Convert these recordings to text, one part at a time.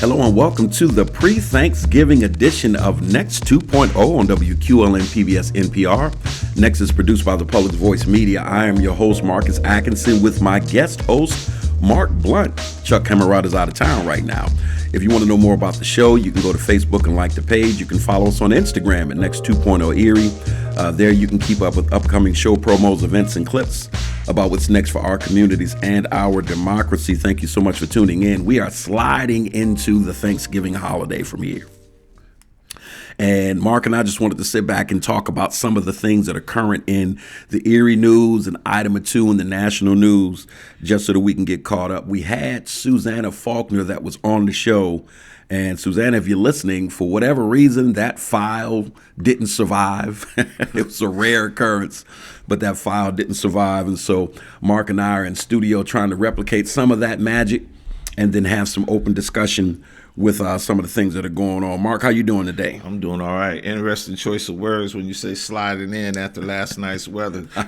Hello and welcome to the pre-Thanksgiving edition of Next 2.0 on WQLN PBS NPR. Next is produced by the Public Voice Media. I am your host, Marcus Atkinson, with my guest host, Marc Blount. Chuck Camerata is out of town right now. If you want to know more about the show, you can go to Facebook and like the page. You can follow us on Instagram at Next 2.0 Erie. There you can keep up with upcoming show promos, events, and clips about what's next for our communities and our democracy. Thank you so much for tuning in. We are sliding into the Thanksgiving holiday from here. And Mark and I just wanted to sit back and talk about some of the things that are current in the Erie news and item or two in the national news, just so that we can get caught up. We had Susanna Faulkner that was on the show. And Susanna, if you're listening, for whatever reason, that file didn't survive. It was a rare occurrence, but that file didn't survive. And so Mark and I are in studio trying to replicate some of that magic and then have some open discussion with some of the things that are going on. Mark, how you doing today? I'm doing all right. Interesting choice of words when you say sliding in after last night's weather. I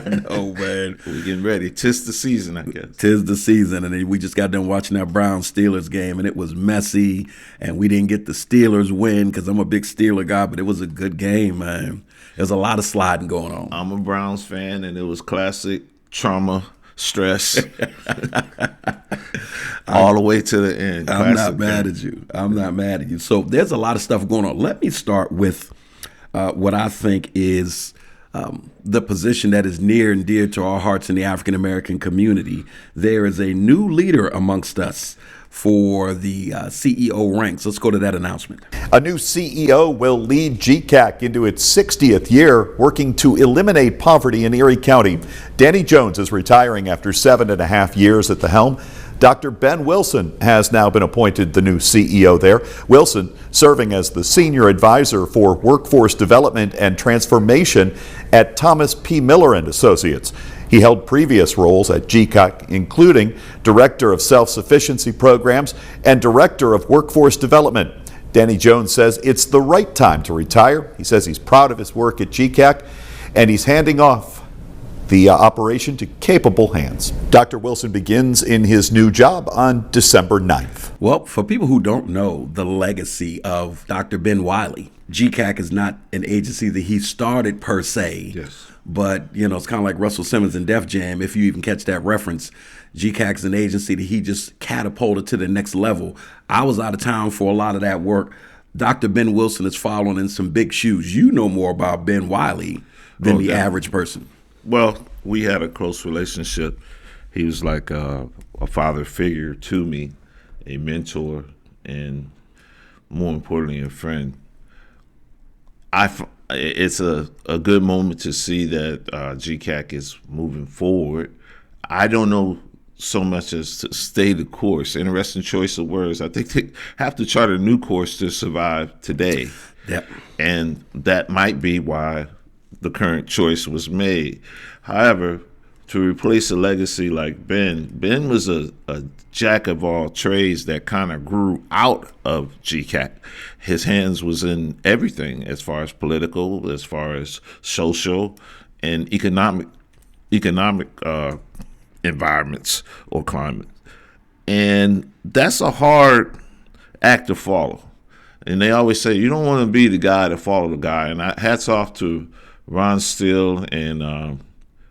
know, man. We're getting ready. 'Tis the season, I guess. 'Tis the season, and we just got done watching that Browns-Steelers game, and it was messy, and we didn't get the Steelers win because I'm a big Steeler guy, but it was a good game, man. There's a lot of sliding going on. I'm a Browns fan, and it was classic trauma, stress, all the way to the end. I'm not mad at you. I'm not mad at you. So there's a lot of stuff going on. Let me start with what I think is the position that is near and dear to our hearts in the African American community. There is a new leader amongst us for the CEO ranks. Let's go to that announcement. A new CEO will lead GCAC into its 60th year, working to eliminate poverty in Erie County. Danny Jones is retiring after 7.5 years at the helm. Dr. Ben Wilson has now been appointed the new CEO there. Wilson serving as the senior advisor for workforce development and transformation at Thomas P. Miller and Associates. He held previous roles at GCAC, including Director of Self-Sufficiency Programs and Director of Workforce Development. Danny Jones says it's the right time to retire. He says he's proud of his work at GCAC, and he's handing off the operation to capable hands. Dr. Wilson begins in his new job on December 9th. Well, for people who don't know the legacy of Dr. Ben Wiley, GCAC is not an agency that he started per se. Yes. But, you know, it's kind of like Russell Simmons and Def Jam, if you even catch that reference. GCAC is an agency that he just catapulted to the next level. I was out of town for a lot of that work. Dr. Ben Wilson is following in some big shoes. You know more about Ben Wiley than the average person. Well, we had a close relationship. He was like a father figure to me, a mentor, and more importantly, a friend. It's a good moment to see that GCAC is moving forward. I don't know so much as to stay the course. Interesting choice of words. I think they have to chart a new course to survive today. Yep. And that might be why the current choice was made. However, to replace a legacy like Ben was a jack of all trades that kind of grew out of GCAC. His hands was in everything as far as political, as far as social and economic environments or climate. And that's a hard act to follow. And they always say, you don't want to be the guy to follow the guy. And hats off to Ron Steele and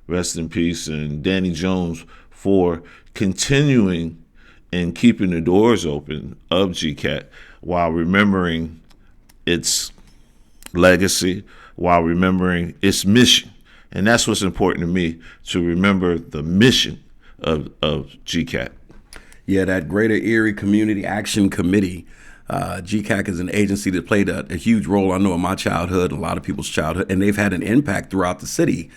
rest in peace, and Danny Jones for continuing and keeping the doors open of GCAC while remembering its legacy, while remembering its mission. And that's what's important to me, to remember the mission of GCAC. Yeah, that Greater Erie Community Action Committee. GCAC is an agency that played a huge role, I know, in my childhood, a lot of people's childhood, and they've had an impact throughout the city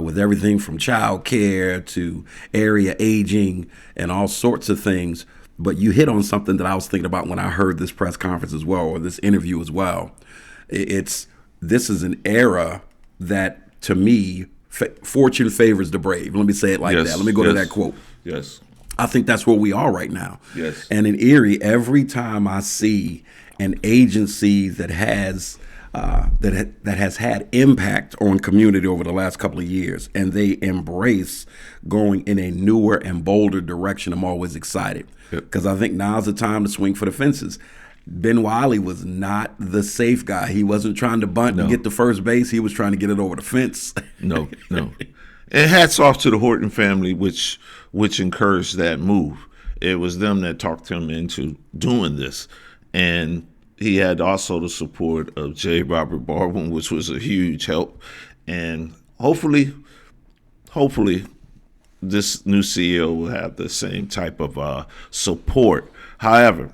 with everything from child care to area aging and all sorts of things. But you hit on something that I was thinking about when I heard this press conference as well, or this interview as well. This is an era that, to me, fortune favors the brave. Let me say it like that. Let me go to that quote. Yes. I think that's where we are right now. Yes. And in Erie, every time I see an agency that has that has had impact on community over the last couple of years, and they embrace going in a newer and bolder direction. I'm always excited because I think now's the time to swing for the fences. Ben Wiley was not the safe guy. He wasn't trying to bunt and get to first base. He was trying to get it over the fence. No. And hats off to the Horton family, which encouraged that move. It was them that talked him into doing this. And he had also the support of J. Robert Baldwin, which was a huge help. And hopefully, this new CEO will have the same type of support. However,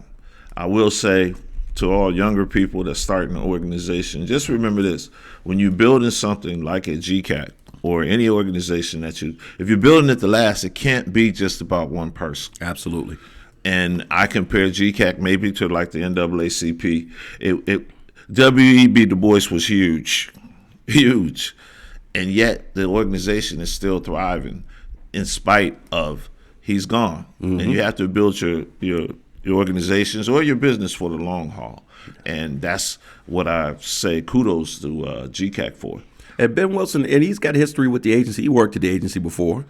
I will say to all younger people that start an organization, just remember this. When you're building something like a GCAC or any organization if you're building it to last, it can't be just about one person. Absolutely. And I compare GCAC maybe to like the NAACP. W.E.B. Du Bois was huge. And yet the organization is still thriving in spite of he's gone. Mm-hmm. And you have to build your organizations or your business for the long haul. And that's what I say kudos to GCAC for. And Ben Wilson, and he's got history with the agency. He worked at the agency before.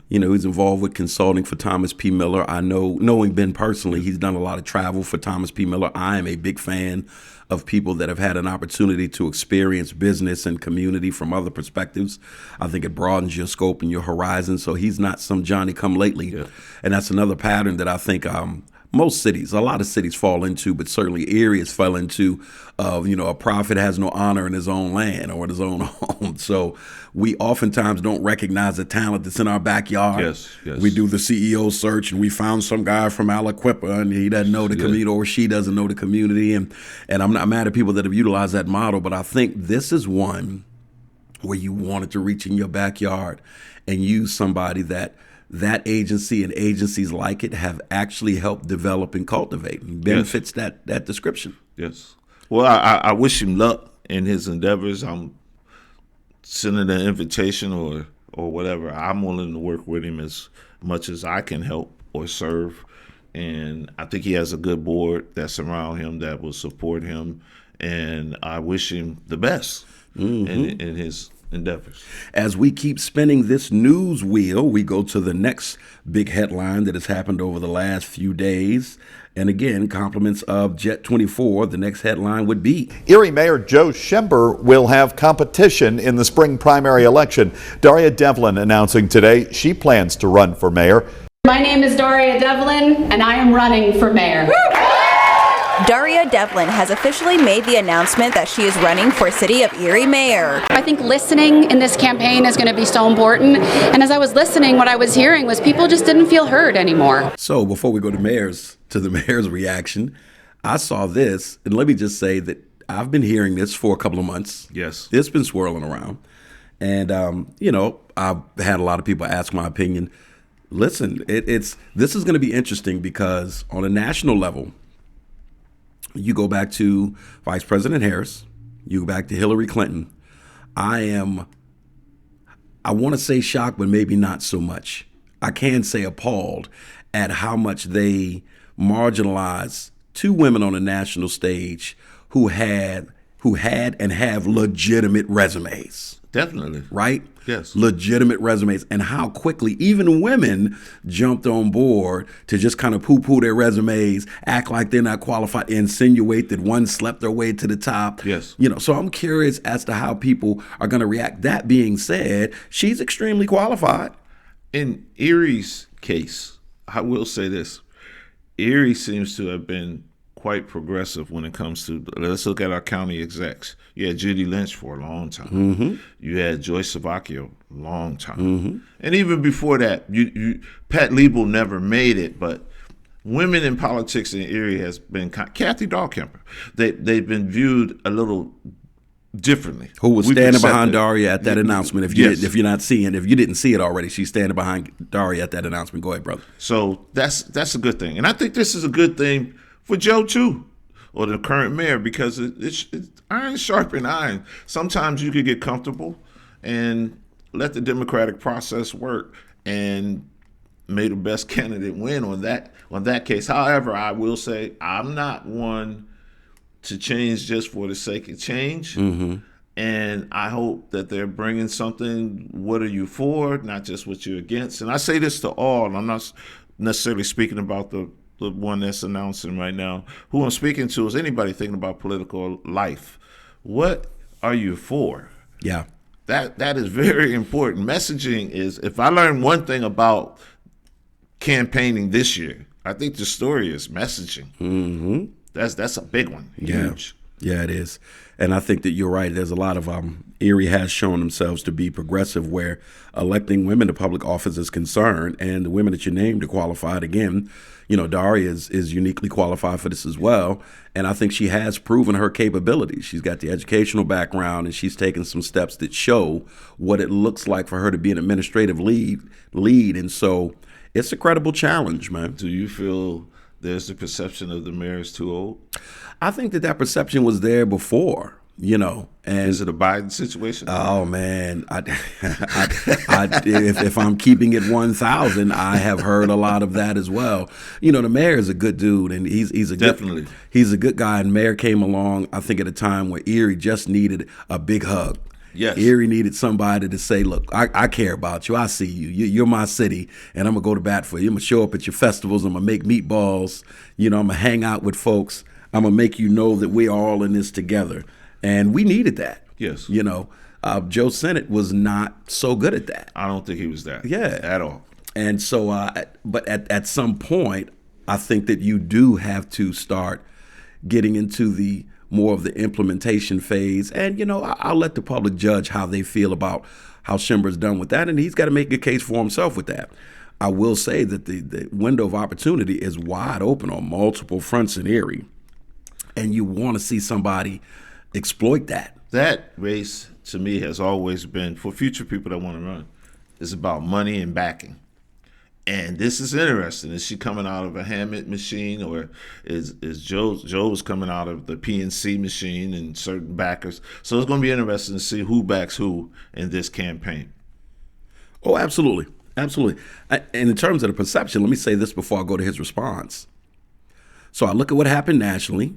You know, he's involved with consulting for Thomas P. Miller. I know, knowing Ben personally, he's done a lot of travel for Thomas P. Miller. I am a big fan of people that have had an opportunity to experience business and community from other perspectives. I think it broadens your scope and your horizon. So he's not some Johnny-come-lately. Yeah. And that's another pattern that I think most cities, a lot of cities fall into, but certainly Erie has fell into of, a prophet has no honor in his own land or in his own home. So we oftentimes don't recognize the talent that's in our backyard. Yes. We do the CEO search and we found some guy from Aliquippa and he doesn't know the community or she doesn't know the community. And I'm not mad at people that have utilized that model, but I think this is one where you wanted to reach in your backyard and use somebody that agency and agencies like it have actually helped develop and cultivate. And Ben fits that description. Yes. Well, I wish him luck in his endeavors. I'm sending an invitation or whatever. I'm willing to work with him as much as I can help or serve. And I think he has a good board that's around him that will support him. And I wish him the best in his endeavors. As we keep spinning this news wheel, we go to the next big headline that has happened over the last few days. And again, compliments of Jet 24, the next headline would be Erie Mayor Joe Schember will have competition in the spring primary election. Daria Devlin announcing today she plans to run for mayor. My name is Daria Devlin, and I am running for mayor. Daria Devlin has officially made the announcement that she is running for City of Erie mayor. I think listening in this campaign is going to be so important. And as I was listening, what I was hearing was people just didn't feel heard anymore. So before we go to the mayor's reaction, I saw this, and let me just say that I've been hearing this for a couple of months. Yes. It's been swirling around. And, I've had a lot of people ask my opinion. Listen, this is going to be interesting because on a national level, you go back to Vice President Harris, you go back to Hillary Clinton. I want to say shocked, but maybe not so much. I can say appalled at how much they marginalized two women on a national stage who had and have legitimate resumes. Definitely. Right? Yes. Legitimate resumes, and how quickly even women jumped on board to just kind of poo-poo their resumes, act like they're not qualified, insinuate that one slept their way to the top. Yes. So I'm curious as to how people are going to react. That being said, she's extremely qualified. In Erie's case, I will say this. Erie seems to have been quite progressive when it comes to, let's look at our county execs. You had Judy Lynch for a long time. Mm-hmm. You had Joyce Savacchio, long time. Mm-hmm. And even before that, Pat Liebel never made it, but women in politics in Erie has been, Kathy Dahlkemper, they've been viewed a little differently. Who was standing behind Daria at that announcement. If you didn't see it already, she's standing behind Daria at that announcement. Go ahead, brother. So that's a good thing. And I think this is a good thing for Joe too, or the current mayor, because it's iron sharpen iron. Sometimes you could get comfortable and let the democratic process work and may the best candidate win on that case. However, I will say I'm not one to change just for the sake of change. And I hope that they're bringing something. What are you for? Not just what you're against. And I say this to all. I'm not necessarily speaking about the one that's announcing right now. Who I'm speaking to is anybody thinking about political life. What are you for? Yeah. That is very important. Messaging is, if I learned one thing about campaigning this year, I think the story is messaging. That's a big one. Huge. Yeah, it is. And I think that you're right. There's a lot of Erie has shown themselves to be progressive where electing women to public office is concerned, and the women that you named are qualified. Again, Daria is uniquely qualified for this as well. And I think she has proven her capabilities. She's got the educational background, and she's taken some steps that show what it looks like for her to be an administrative lead. And so it's a credible challenge, man. Do you feel there's the perception of the mayor is too old? I think that perception was there before, and is it a Biden situation? Oh man, if I'm keeping it 1,000, I have heard a lot of that as well. The mayor is a good dude, and he's a definitely he's a good guy. And mayor came along, I think, at a time where Erie just needed a big hug. Yes. Erie needed somebody to say, look, I care about you. I see you. You're my city, and I'm going to go to bat for you. I'm going to show up at your festivals. I'm going to make meatballs. I'm going to hang out with folks. I'm going to make you know that we're all in this together. And we needed that. Yes. Joe Senate was not so good at that. I don't think he was that. Yeah. At all. And so, but at some point, I think that you do have to start getting into the more of the implementation phase. And, I'll let the public judge how they feel about how Schimber's done with that. And he's got to make a case for himself with that. I will say that the window of opportunity is wide open on multiple fronts in Erie. And you want to see somebody exploit that. That race, to me, has always been, for future people that want to run, is about money and backing. And this is interesting. Is she coming out of a Hammett machine, or is Joe's coming out of the PNC machine and certain backers? So it's going to be interesting to see who backs who in this campaign. Oh, absolutely. Absolutely. And in terms of the perception, let me say this before I go to his response. So I look at what happened nationally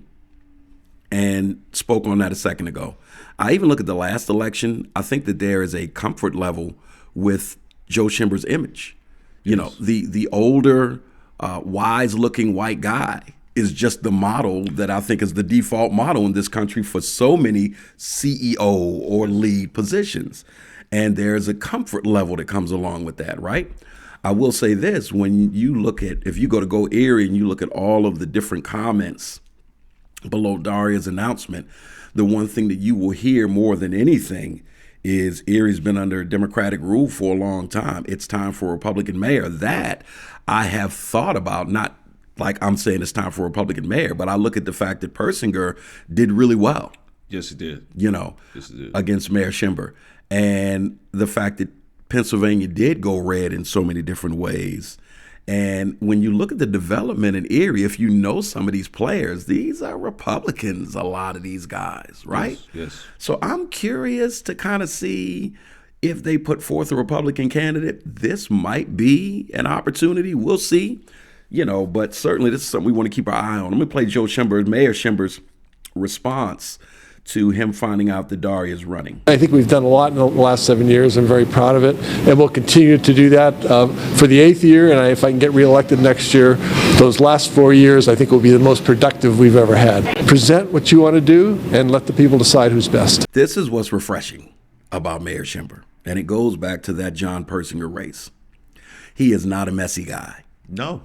and spoke on that a second ago. I even look at the last election. I think that there is a comfort level with Joe Schimber's image. The older, wise-looking white guy is just the model that I think is the default model in this country for so many CEO or lead positions. And there's a comfort level that comes along with that, right? I will say this, when you look at, if you go Erie and you look at all of the different comments below Daria's announcement, the one thing that you will hear more than anything is Erie's been under Democratic rule for a long time. It's time for a Republican mayor. That I have thought about, not like I'm saying it's time for a Republican mayor, but I look at the fact that Persinger did really well. Yes, he did. Yes, he did. Against Mayor Schimber. And the fact that Pennsylvania did go red in so many different ways. And when you look at the development in Erie, if you know some of these players, these are Republicans, a lot of these guys, right? Yes. So I'm curious to kind of see if they put forth a Republican candidate. This might be an opportunity. We'll see, but certainly this is something we want to keep our eye on. Let me play Mayor Schimber's response to him finding out that Daria is running. I think we've done a lot in the last 7 years. I'm very proud of it, and we'll continue to do that for the 8th year. And if I can get reelected next year, those last 4 years I think will be the most productive we've ever had. Present what you want to do and let the people decide who's best. This is what's refreshing about Mayor Schimber, and it goes back to that John Persinger race. He is not a messy guy. No.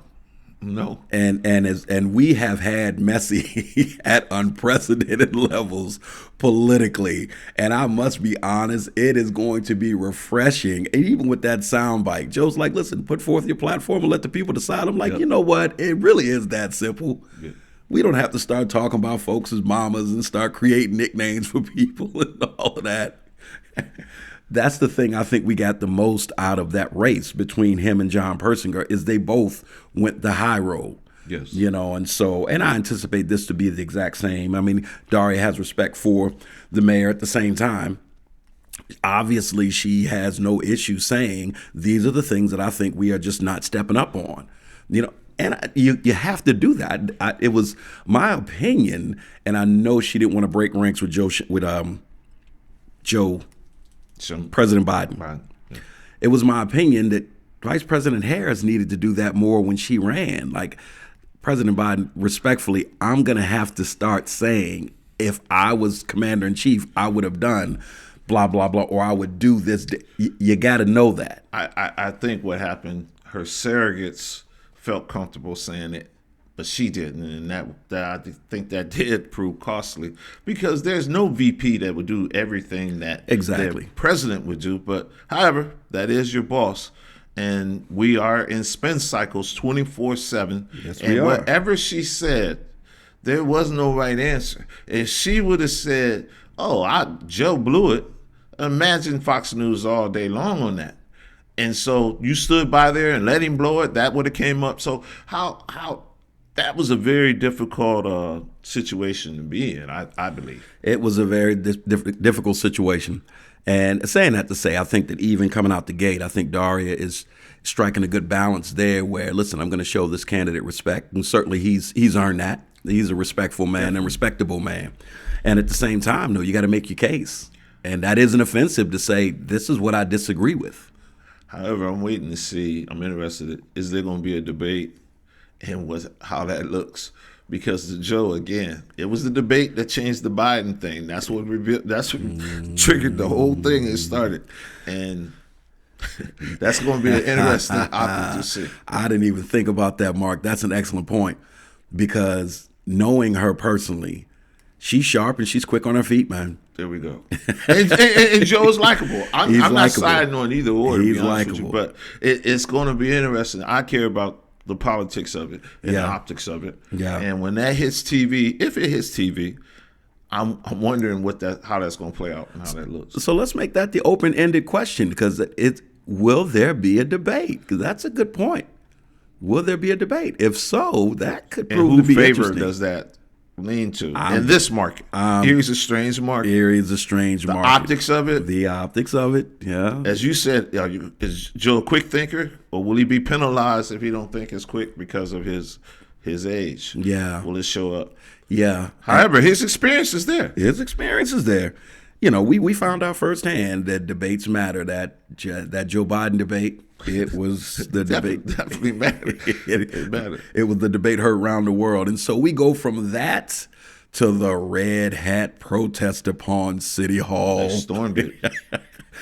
And we have had messy at unprecedented levels politically. And I must be honest, it is going to be refreshing. And even with that soundbite, Joe's like, listen, put forth your platform and let the people decide. I'm like, You know what? It really is that simple. Yeah. We don't have to start talking about folks as mamas and start creating nicknames for people and all of that. That's the thing I think we got the most out of that race between him and John Persinger is they both went the high road. Yes. And I anticipate this to be the exact same. I mean, Daria has respect for the mayor at the same time. Obviously, she has no issue saying these are the things that I think we are just not stepping up on. you have to do that. It was my opinion, and I know she didn't want to break ranks with President Biden. Right. Yeah. It was my opinion that Vice President Harris needed to do that more when she ran. Like President Biden, respectfully, I'm going to have to start saying, if I was commander in chief, I would have done blah, blah, blah, or I would do this. You got to know that. I think what happened, her surrogates felt comfortable saying it, but she didn't. And that I think that did prove costly, because there's no VP that would do everything that Exactly. the president would do. But however, that is your boss. And we are in spin cycles 24/7. Yes, and we are. whatever she said, there was no right answer. If she would have said, Joe blew it, imagine Fox News all day long on that. And so you stood by there and let him blow it, that would have came up. So how that was a very difficult situation to be in, I believe. It was a very difficult situation. And saying that to say, I think that even coming out the gate, I think Daria is striking a good balance there where, listen, I'm going to show this candidate respect. And certainly he's earned that. He's a respectful man and respectable man. And at the same time, though, you got to make your case. And that isn't offensive to say, this is what I disagree with. However, I'm waiting to see, I'm interested, is there going to be a debate and how that looks? Because Joe, again, it was the debate that changed the Biden thing. That's what triggered the whole thing and started. And that's going to be an interesting option to see. I didn't even think about that, Mark. That's an excellent point, because knowing her personally, she's sharp and she's quick on her feet, man. There we go. And Joe's likable. I'm not likable. siding on either or, to He's be honest with you, likable. but it's going to be interesting. I care about the politics of it and the Yeah. optics of it. Yeah. And when that hits TV, if it hits TV, I'm wondering how that's going to play out and how that looks. So let's make that the open-ended question, because will there be a debate? Because that's a good point. Will there be a debate? If so, that could And prove to be who favor interesting. does that lean to in this market? Erie's a strange market. Erie's a strange market. Optics of it. The optics of it, yeah. As you said, is Joe a quick thinker, or will he be penalized if he don't think as quick because of his age? Yeah. Will it show up? Yeah. However, his experience is there. His experience is there. We found out firsthand that debates matter. That Joe Biden debate, it was the debate. Definitely mattered. It mattered. It was the debate heard around the world. And so we go from that to the red hat protest upon City Hall. They stormed it.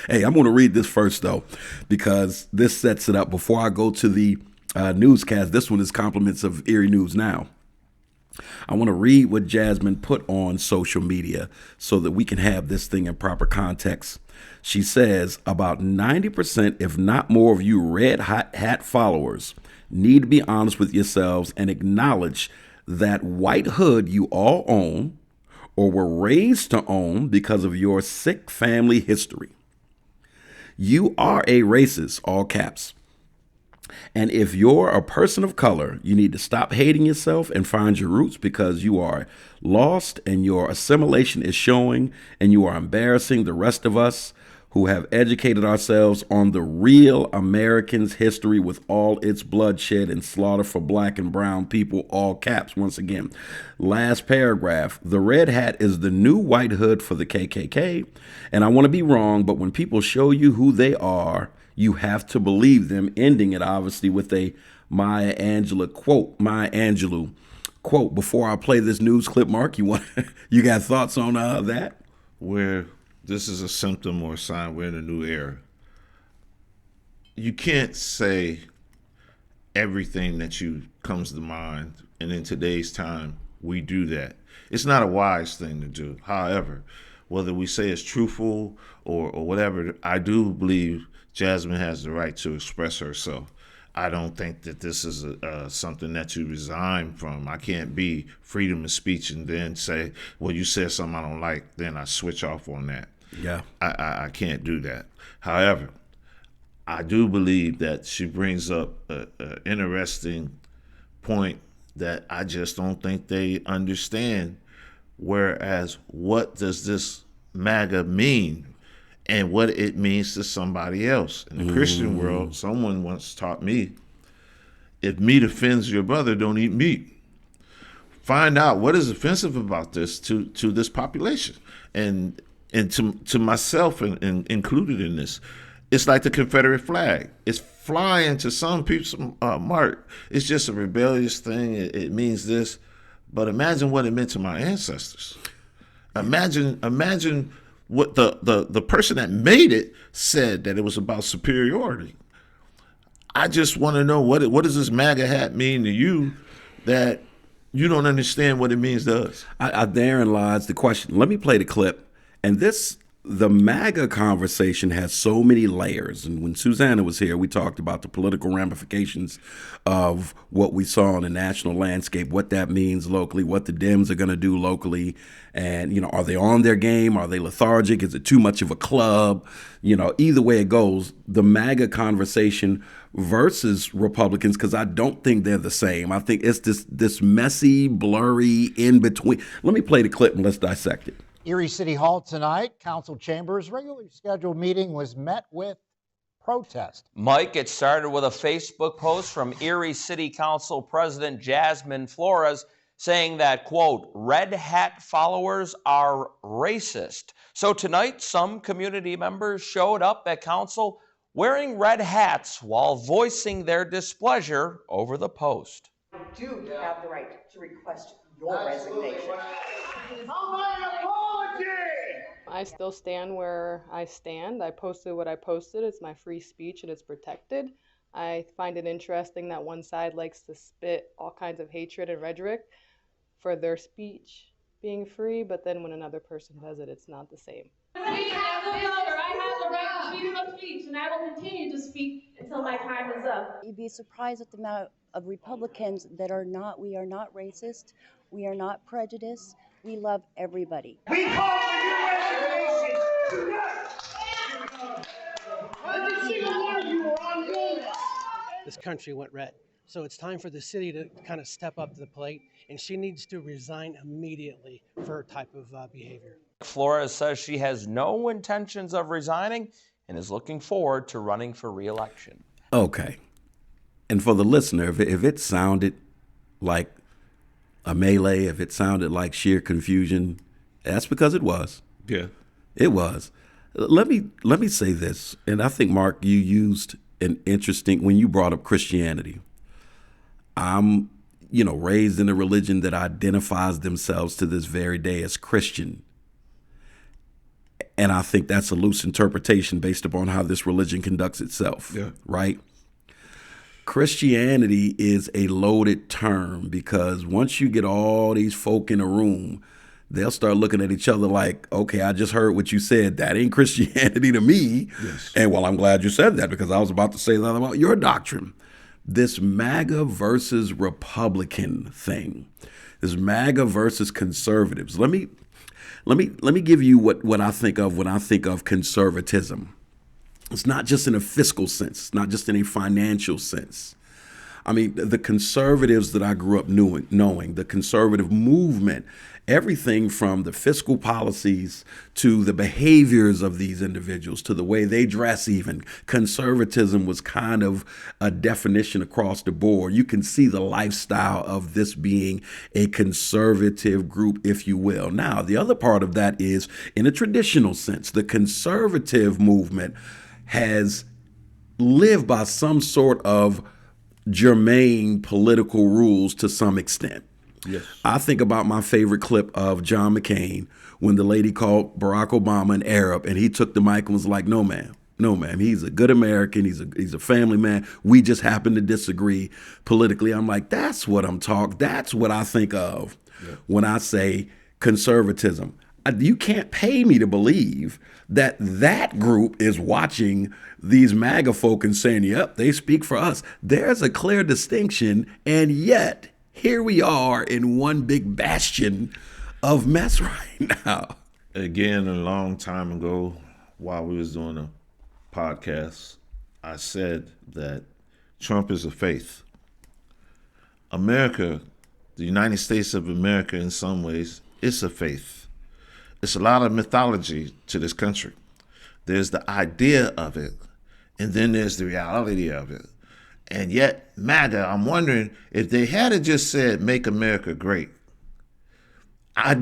Hey, I'm going to read this first, though, because this sets it up. Before I go to the newscast, this one is compliments of Erie News Now. I want to read what Jasmine put on social media so that we can have this thing in proper context. She says, about 90%, if not more, of you red hat followers need to be honest with yourselves and acknowledge that white hood you all own or were raised to own because of your sick family history. You are a racist, all caps. And if you're a person of color, you need to stop hating yourself and find your roots, because you are lost and your assimilation is showing, and you are embarrassing the rest of us who have educated ourselves on the real American's history with all its bloodshed and slaughter for black and brown people, all caps once again. Last paragraph, the red hat is the new white hood for the KKK. And I want to be wrong, but when people show you who they are, you have to believe them, ending it obviously with a Maya Angelou quote. Before I play this news clip, Mark, you got thoughts on that? Where this is a symptom or a sign we're in a new era. You can't say everything that comes to mind, and in today's time, we do that. It's not a wise thing to do. However, whether we say it's truthful or whatever, I do believe Jasmine has the right to express herself. I don't think that this is something that you resign from. I can't be freedom of speech and then say, well, you said something I don't like, then I switch off on that. Yeah. I can't do that. However, I do believe that she brings up an interesting point that I just don't think they understand. Whereas, what does this MAGA mean? And what it means to somebody else. In the Christian world, someone once taught me, if meat offends your brother, don't eat meat. Find out what is offensive about this to this population, and to myself and included in this. It's like the Confederate flag. It's flying to some people. Mark, it's just a rebellious thing. It means this, but imagine what it meant to my ancestors. Imagine what the person that made it said, that it was about superiority. I just want to know what does this MAGA hat mean to you that you don't understand what it means to us? Therein lies the question. Let me play the clip. And the MAGA conversation has so many layers. And when Susanna was here, we talked about the political ramifications of what we saw on the national landscape, what that means locally, what the Dems are going to do locally. And, are they on their game? Are they lethargic? Is it too much of a club? Either way it goes, the MAGA conversation versus Republicans, because I don't think they're the same. I think it's this messy, blurry in between. Let me play the clip and let's dissect it. Erie City Hall tonight, council chambers regularly scheduled meeting was met with protest. Mike, it started with a Facebook post from Erie City Council President Jasmine Flores saying that, quote, red hat followers are racist. So tonight, some community members showed up at council wearing red hats while voicing their displeasure over the post. You do have the right to request your resignation. I still stand where I stand. I posted what I posted. It's my free speech and it's protected. I find it interesting that one side likes to spit all kinds of hatred and rhetoric for their speech being free, but then when another person does it, it's not the same. I have the right to freedom of speech, and I will continue to speak until my time is up. You'd be surprised at the amount of Republicans that we are not racist, we are not prejudiced, we love everybody. We call for your resignation tonight! This country went red. So it's time for the city to kind of step up to the plate, and she needs to resign immediately for her type of behavior. Flores says she has no intentions of resigning and is looking forward to running for re-election. Okay. And for the listener, if it sounded like a melee, if it sounded like sheer confusion, that's because it was. Yeah. It was. Let me say this, and I think, Mark, you used an interesting, when you brought up Christianity. I'm, raised in a religion that identifies themselves to this very day as Christian. And I think that's a loose interpretation based upon how this religion conducts itself, right? Christianity is a loaded term because once you get all these folk in a room, they'll start looking at each other like, okay, I just heard what you said. That ain't Christianity to me. Yes. And well, I'm glad you said that because I was about to say that about your doctrine. This MAGA versus Republican thing, this MAGA versus conservatives. Let me give you what I think of when I think of conservatism. It's not just in a fiscal sense, it's not just in a financial sense. I mean, the conservatives that I grew up knowing, the conservative movement, everything from the fiscal policies to the behaviors of these individuals, to the way they dress even. Conservatism was kind of a definition across the board. You can see the lifestyle of this being a conservative group, if you will. Now, the other part of that is, in a traditional sense, the conservative movement has lived by some sort of germane political rules to some extent. Yes. I think about my favorite clip of John McCain when the lady called Barack Obama an Arab and he took the mic and was like, no, ma'am. He's a good American. He's a family man. We just happen to disagree politically. I'm like, that's what that's what I think of when I say conservatism. You can't pay me to believe that group is watching these MAGA folk and saying, yep, they speak for us. There's a clear distinction, and yet here we are in one big bastion of mess right now. Again, a long time ago, while we was doing a podcast, I said that Trump is a faith. America, the United States of America, in some ways, is a faith. It's a lot of mythology to this country. There's the idea of it, and then there's the reality of it. And yet, MAGA, I'm wondering if they had just said, make America great. I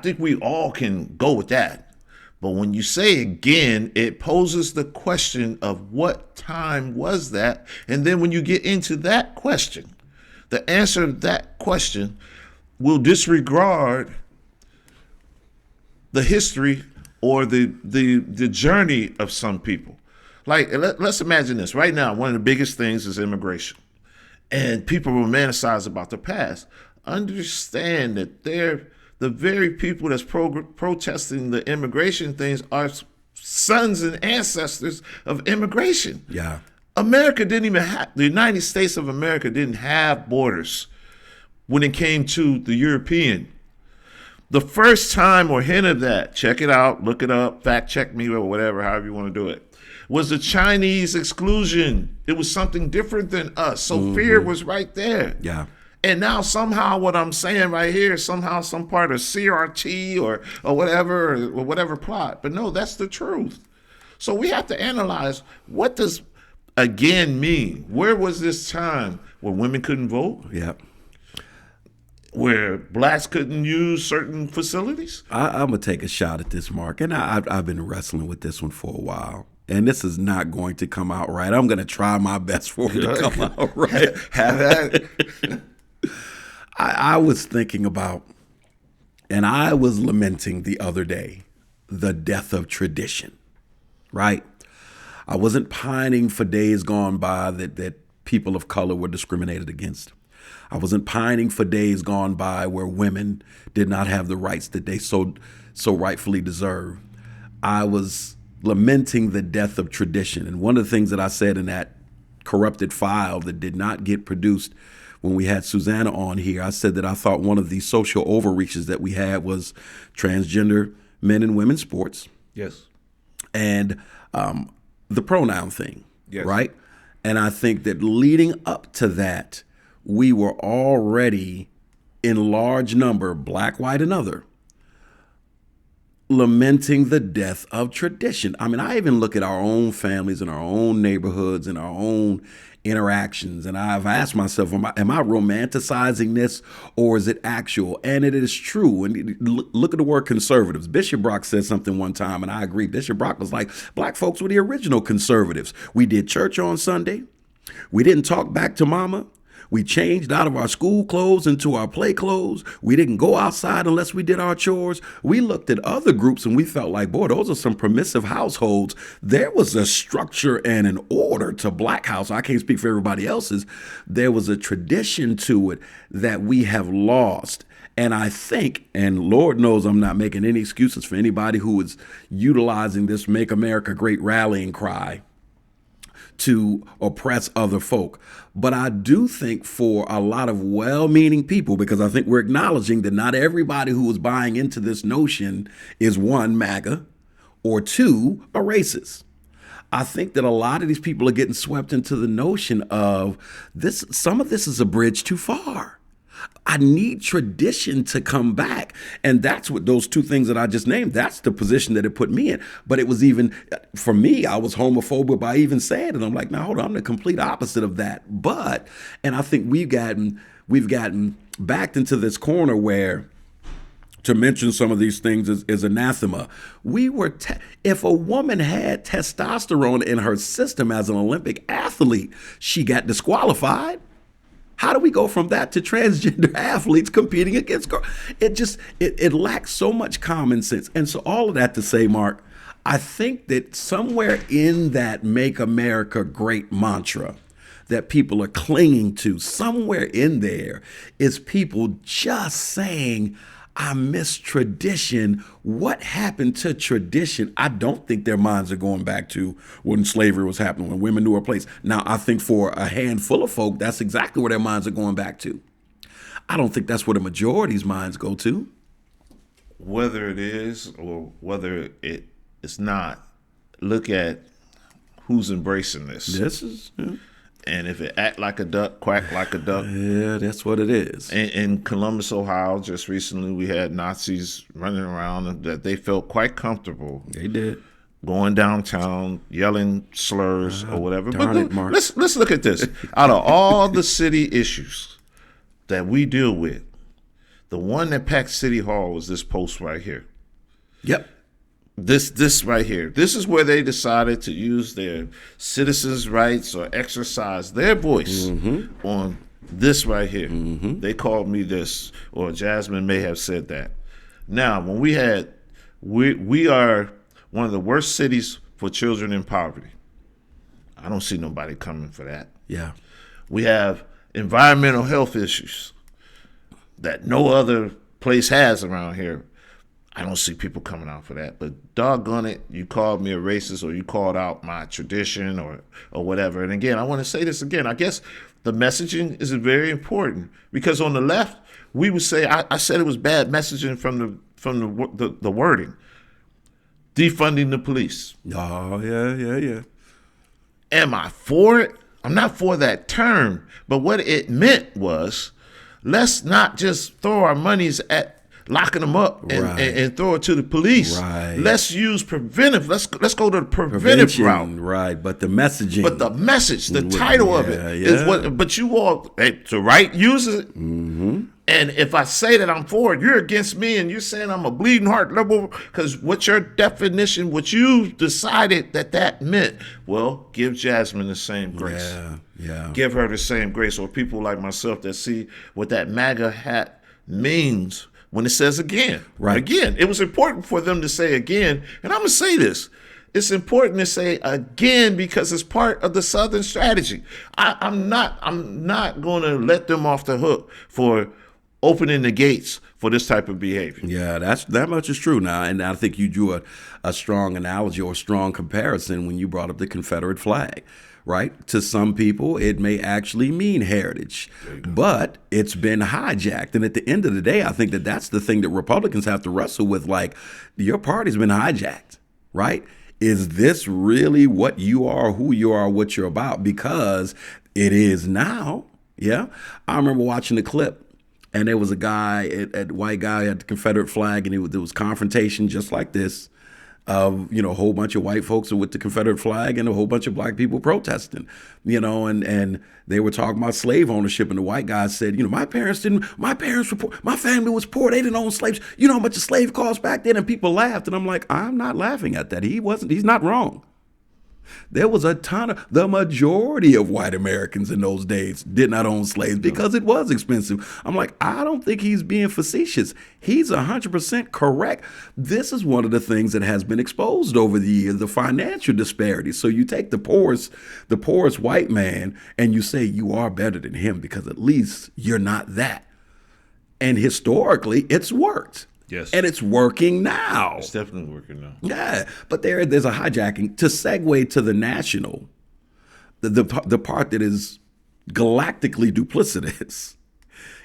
think we all can go with that. But when you say again, it poses the question of what time was that? And then when you get into that question, the answer to that question will disregard the history or the journey of some people. Like, let's imagine this. Right now, one of the biggest things is immigration. And people romanticize about the past. Understand that the very people that's protesting the immigration things are sons and ancestors of immigration. Yeah. America didn't even have, the United States of America didn't have borders when it came to the European. The first time or hint of that, check it out, look it up, fact check me or whatever, however you want to do it, was the Chinese exclusion. It was something different than us. So fear was right there. Yeah. And now somehow what I'm saying right here is somehow some part of CRT or whatever plot. But no, that's the truth. So we have to analyze, what does again mean? Where was this time where women couldn't vote? Yeah. Where blacks couldn't use certain facilities? I'm going to take a shot at this, Mark. And I've been wrestling with this one for a while. And this is not going to come out right. I'm going to try my best for it to come out right. Have that. I was thinking about, and I was lamenting the other day, the death of tradition, right? I wasn't pining for days gone by that people of color were discriminated against. I wasn't pining for days gone by where women did not have the rights that they so rightfully deserve. I was lamenting the death of tradition. And one of the things that I said in that corrupted file that did not get produced when we had Susanna on here, I said that I thought one of the social overreaches that we had was transgender men and women's sports. Yes. And the pronoun thing, yes. Right? And I think that leading up to that, we were already in large number, black, white, and other, lamenting the death of tradition. I mean, I even look at our own families and our own neighborhoods and our own interactions, and I've asked myself, am I romanticizing this, or is it actual? And it is true. And look at the word conservatives. Bishop Brock said something one time, and I agree. Bishop Brock was like, black folks were the original conservatives. We did church on Sunday. We didn't talk back to mama. We changed out of our school clothes into our play clothes. We didn't go outside unless we did our chores. We looked at other groups and we felt like, boy, those are some permissive households. There was a structure and an order to black house. I can't speak for everybody else's. There was a tradition to it that we have lost. And I think, and Lord knows I'm not making any excuses for anybody who is utilizing this Make America Great rallying cry to oppress other folk. But I do think for a lot of well-meaning people, because I think we're acknowledging that not everybody who is buying into this notion is, one, MAGA, or two, a racist. I think that a lot of these people are getting swept into the notion of this. Some of this is a bridge too far. I need tradition to come back. And that's what those two things that I just named, that's the position that it put me in. But it was even, for me, I was homophobic by even saying it. I'm like, now hold on, I'm the complete opposite of that. But, and I think we've gotten backed into this corner where to mention some of these things is anathema. If a woman had testosterone in her system as an Olympic athlete, she got disqualified. How do we go from that to transgender athletes competing against girls? It lacks so much common sense. And so all of that to say, Mark, I think that somewhere in that Make America Great mantra that people are clinging to, somewhere in there is people just saying, I miss tradition. What happened to tradition? I don't think their minds are going back to when slavery was happening, when women knew her place. Now, I think for a handful of folk, that's exactly where their minds are going back to. I don't think that's where the majority's minds go to. Whether it is or whether it's not, look at who's embracing this. This is... Yeah. And if it act like a duck, quack like a duck. Yeah, that's what it is. In Columbus, Ohio, just recently we had Nazis running around that they felt quite comfortable. They did. going downtown, yelling slurs or whatever. Darn it, Mark. Let's look at this. Out of all the city issues that we deal with, the one that packed City Hall was this post right here. Yep. This right here. This is where they decided to use their citizens' rights or exercise their voice on this right here. They called me this, or Jasmine may have said that. Now, when we are one of the worst cities for children in poverty. I don't see nobody coming for that. Yeah. We have environmental health issues that no other place has around here. I don't see people coming out for that. But doggone it, you called me a racist or you called out my tradition or whatever. And again, I want to say this again. I guess the messaging is very important because on the left, we would say, I said it was bad messaging from the wording. Defunding the police. Oh, yeah. Am I for it? I'm not for that term. But what it meant was, let's not just throw our monies at locking them up and throw it to the police. Right. Let's use preventive. Let's go to the preventive route. Right, but the messaging. But the message, the title of it is what. But you all, the right uses it. And if I say that I'm for it, you're against me, and you're saying I'm a bleeding heart liberal because what your definition, what you decided that meant. Well, give Jasmine the same grace. Yeah. Give her the same grace, or people like myself that see what that MAGA hat means when it says again. Right. Again, it was important for them to say again, and I'm gonna say this. It's important to say again because it's part of the Southern strategy. I'm not going to let them off the hook for opening the gates for this type of behavior. Yeah, that much is true now. And I think you drew a strong analogy or strong comparison when you brought up the Confederate flag, right? To some people, it may actually mean heritage, but it's been hijacked. And at the end of the day, I think that's the thing that Republicans have to wrestle with. Like, your party's been hijacked, right? Is this really what you are, who you are, what you're about? Because it is now. Yeah. I remember watching the clip. And there was a guy, a white guy had the Confederate flag, and there was confrontation just like this of, a whole bunch of white folks with the Confederate flag and a whole bunch of black people protesting, and they were talking about slave ownership. And the white guy said, my family was poor. They didn't own slaves. You know how much a slave cost back then? And people laughed. And I'm like, I'm not laughing at that. He's not wrong. There was the majority of white Americans in those days did not own slaves because it was expensive. I'm like, I don't think he's being facetious. He's 100% correct. This is one of the things that has been exposed over the years, the financial disparities. So you take the poorest white man and you say you are better than him because at least you're not that. And historically, it's worked. Yes. And it's working now. It's definitely working now. Yeah. But there's a hijacking. To segue to the national, the part that is galactically duplicitous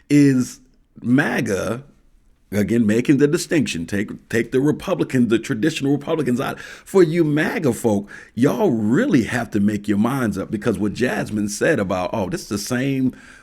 is MAGA, again, making the distinction. Take the Republicans, the traditional Republicans out. For you MAGA folk, y'all really have to make your minds up, because what Jasmine said about, this is the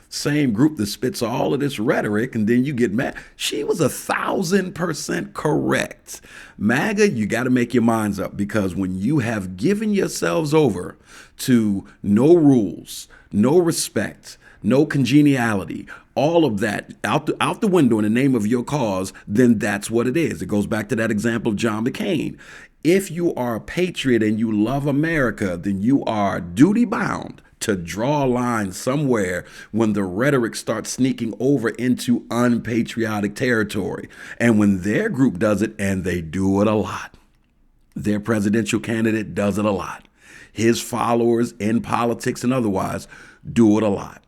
same group that spits all of this rhetoric and then you get mad. She was 1,000% correct. MAGA, you got to make your minds up, because when you have given yourselves over to no rules, no respect, no congeniality, all of that out the window in the name of your cause, then that's what it is. It goes back to that example of John McCain. If you are a patriot and you love America, then you are duty bound to draw a line somewhere when the rhetoric starts sneaking over into unpatriotic territory. And when their group does it, and they do it a lot, their presidential candidate does it a lot, his followers in politics and otherwise do it a lot,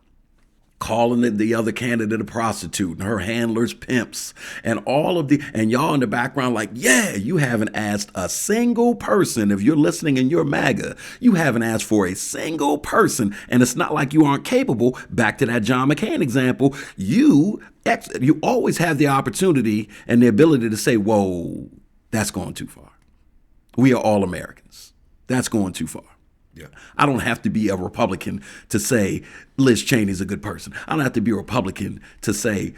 calling the other candidate a prostitute and her handlers pimps and all of and y'all in the background like, yeah, you haven't asked a single person. If you're listening and you're MAGA, you haven't asked for a single person. And it's not like you aren't capable. Back to that John McCain example, you always have the opportunity and the ability to say, whoa, that's going too far. We are all Americans. That's going too far. Yeah. I don't have to be a Republican to say Liz Cheney's a good person. I don't have to be a Republican to say,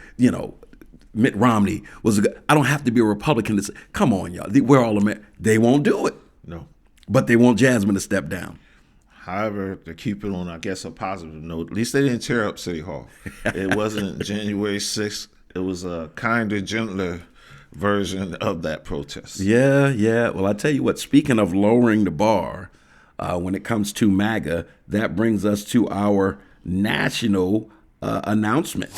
Mitt Romney was a good. I don't have to be a Republican to say, come on, y'all. We're all American. They won't do it. No. but they want Jasmine to step down. However, to keep it on, I guess, a positive note, at least they didn't tear up City Hall. It wasn't January 6th. It was a kinder, gentler version of that protest. Yeah. Well, I tell you what, speaking of lowering the bar, when it comes to MAGA, that brings us to our national announcement.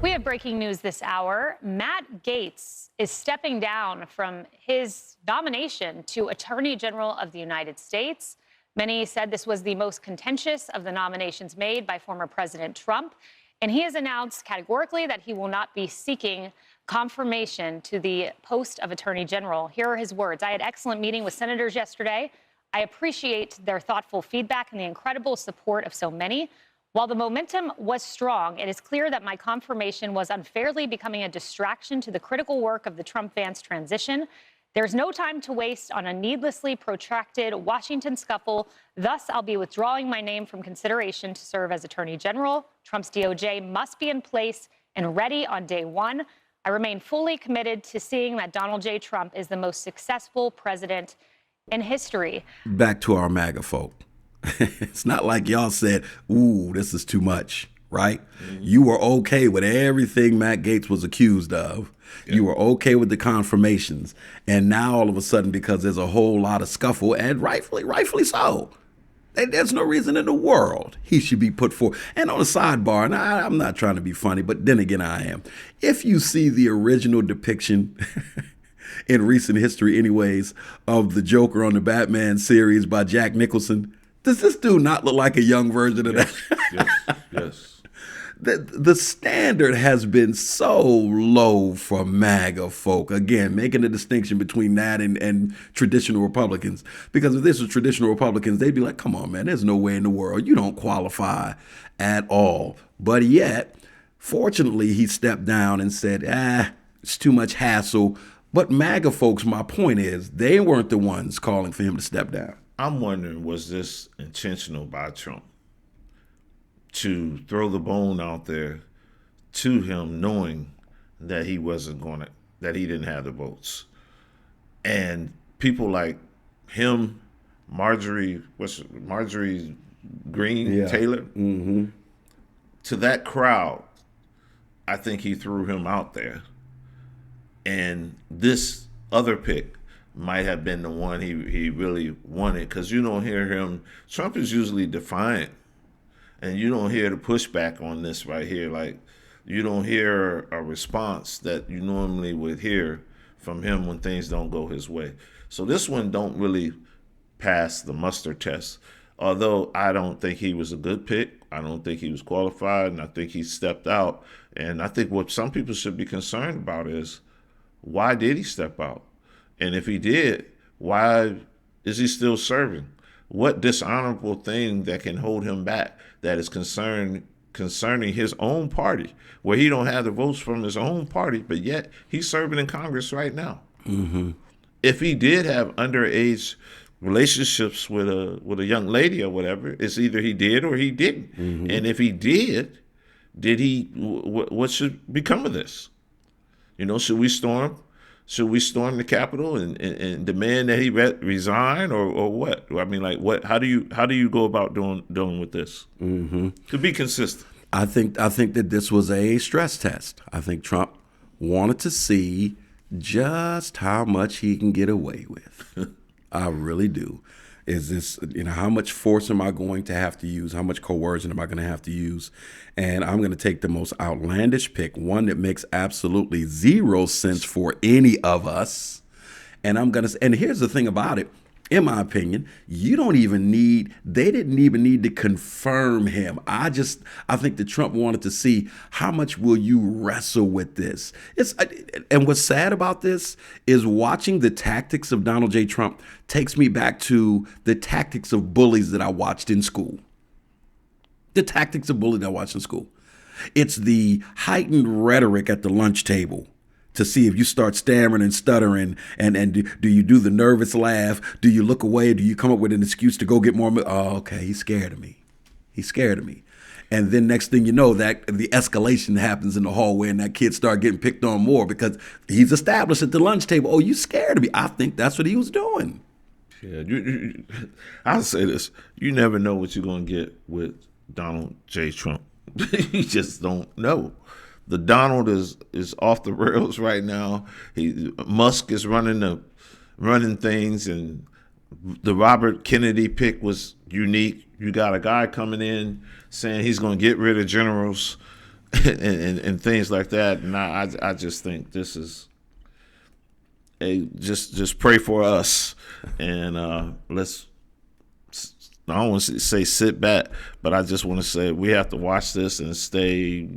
We have breaking news this hour. Matt Gaetz is stepping down from his nomination to Attorney General of the United States. Many said this was the most contentious of the nominations made by former President Trump. And he has announced categorically that he will not be seeking confirmation to the post of Attorney General. Here are his words. I had an excellent meeting with senators yesterday. I appreciate their thoughtful feedback and the incredible support of so many. While the momentum was strong, it is clear that my confirmation was unfairly becoming a distraction to the critical work of the Trump-Vance transition. There's no time to waste on a needlessly protracted Washington scuffle. Thus, I'll be withdrawing my name from consideration to serve as Attorney General. Trump's DOJ must be in place and ready on day one. I remain fully committed to seeing that Donald J. Trump is the most successful president in history. Back to our MAGA folk. It's not like y'all said, ooh, this is too much, right? Mm-hmm. You were okay with everything Matt Gaetz was accused of. Yeah. You were okay with the confirmations. And now all of a sudden, because there's a whole lot of scuffle, and rightfully so, there's no reason in the world he should be put forward. And on a sidebar, and I'm not trying to be funny, but then again, I am. If you see the original depiction in recent history anyways of the Joker on the Batman series by Jack Nicholson, does this dude not look like a young version of that? Yes. The standard has been so low for MAGA folk. Again, making a distinction between that and traditional Republicans. Because if this was traditional Republicans, they'd be like, come on, man, there's no way in the world. You don't qualify at all. But yet, fortunately, he stepped down and said, it's too much hassle. But MAGA folks, my point is, they weren't the ones calling for him to step down. I'm wondering, was this intentional by Trump to throw the bone out there to him, knowing that he wasn't that he didn't have the votes? And people like him, Marjorie Green Taylor, mm-hmm. to that crowd, I think he threw him out there. And this other pick might have been the one he really wanted, because you don't hear him. Trump is usually defiant, and you don't hear the pushback on this right here. Like, you don't hear a response that you normally would hear from him when things don't go his way. So this one don't really pass the muster test, although I don't think he was a good pick. I don't think he was qualified, and I think he stepped out. And I think what some people should be concerned about is, why did he step out? And if he did, why is he still serving? What dishonorable thing that can hold him back that is concerning his own party, where he don't have the votes from his own party, but yet he's serving in Congress right now? Mm-hmm. If he did have underage relationships with a young lady or whatever, it's either he did or he didn't. Mm-hmm. And if he did he? What should become of this? Should we storm? Should we storm the Capitol and demand that he resign, or what? I mean, like, what? How do you go about doing with this? Mm-hmm. To be consistent? I think that this was a stress test. I think Trump wanted to see just how much he can get away with. I really do. Is this, how much force am I going to have to use? How much coercion am I going to have to use? And I'm going to take the most outlandish pick, one that makes absolutely zero sense for any of us. And and here's the thing about it. In my opinion, they didn't even need to confirm him. I think that Trump wanted to see how much will you wrestle with this. And what's sad about this is watching the tactics of Donald J. Trump takes me back to the tactics of bullies that I watched in school. It's the heightened rhetoric at the lunch table to see if you start stammering and stuttering, and do you do the nervous laugh? Do you look away? Do you come up with an excuse to go get more? Oh, okay, he's scared of me. He's scared of me. And then next thing you know, that the escalation happens in the hallway and that kid start getting picked on more because he's established at the lunch table, oh, you scared of me. I think that's what he was doing. Yeah, I'll say this. You never know what you're going to get with Donald J. Trump. You just don't know. The Donald is off the rails right now. Musk is running things, and the Robert Kennedy pick was unique. You got a guy coming in saying he's going to get rid of generals and things like that. And I just think this is just pray for us, and let's. I don't want to say sit back, but I just want to say we have to watch this and stay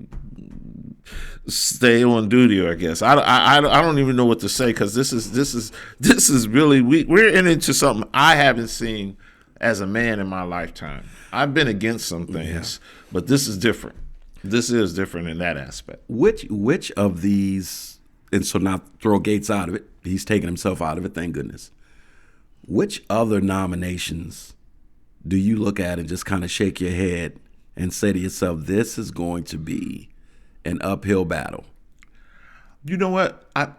on duty. I guess I don't even know what to say, because this is really we're into something I haven't seen as a man in my lifetime. I've been against some things, but this is different. This is different in that aspect. Which of these, and so now throw Gates out of it. He's taken himself out of it, thank goodness. Which other nominations do you look at and just kind of shake your head and say to yourself, this is going to be an uphill battle? You know what? I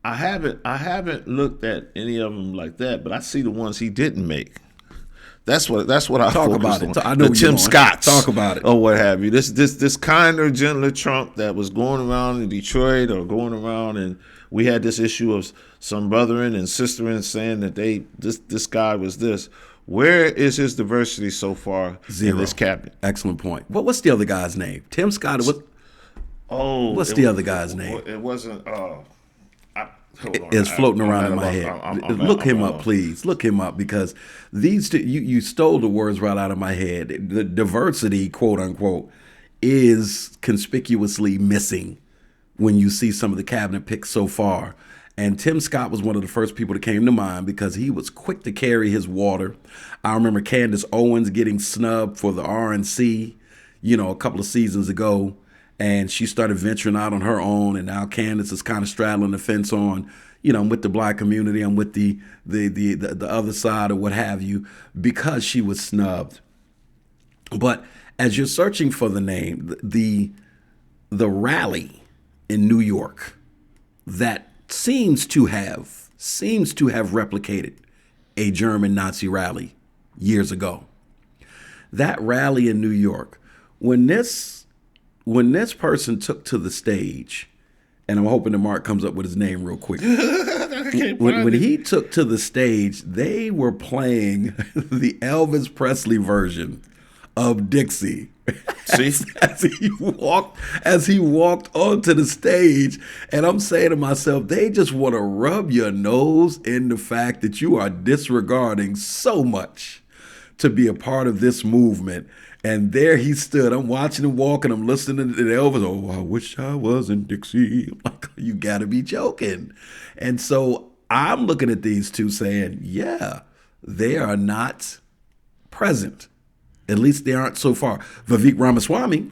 haven't looked at any of them like that, but I see the ones he didn't make. That's what I talk focused about. on. I know the Tim Scotts. Talk about it. Or what have you. This kinder, gentler Trump that was going around in Detroit or going around, and we had this issue of some brothering and sistering saying that this guy was this. Where is his diversity so far in this cabinet? Excellent point. What's the other guy's name? Tim Scott. What's the other guy's name? It wasn't. It's floating around in my head. Look him up, please. Look him up, because these two, you stole the words right out of my head. The diversity, quote unquote, is conspicuously missing when you see some of the cabinet picks so far. And Tim Scott was one of the first people that came to mind because he was quick to carry his water. I remember Candace Owens getting snubbed for the RNC, a couple of seasons ago. And she started venturing out on her own, and now Candace is kind of straddling the fence on, I'm with the black community, I'm with the other side or what have you, because she was snubbed. But as you're searching for the name, the rally in New York that seems to have replicated a German Nazi rally years ago. That rally in New York, when this person took to the stage, and I'm hoping that Mark comes up with his name real quick. When he took to the stage, they were playing the Elvis Presley version of Dixie. See? as he walked onto the stage, and I'm saying to myself, they just want to rub your nose in the fact that you are disregarding so much to be a part of this movement. And there he stood. I'm watching him walk, and I'm listening to Elvis. Oh, I wish I was in Dixie. I'm like, you got to be joking. And so I'm looking at these two saying, yeah, they are not present. At least they aren't so far. Vivek Ramaswamy.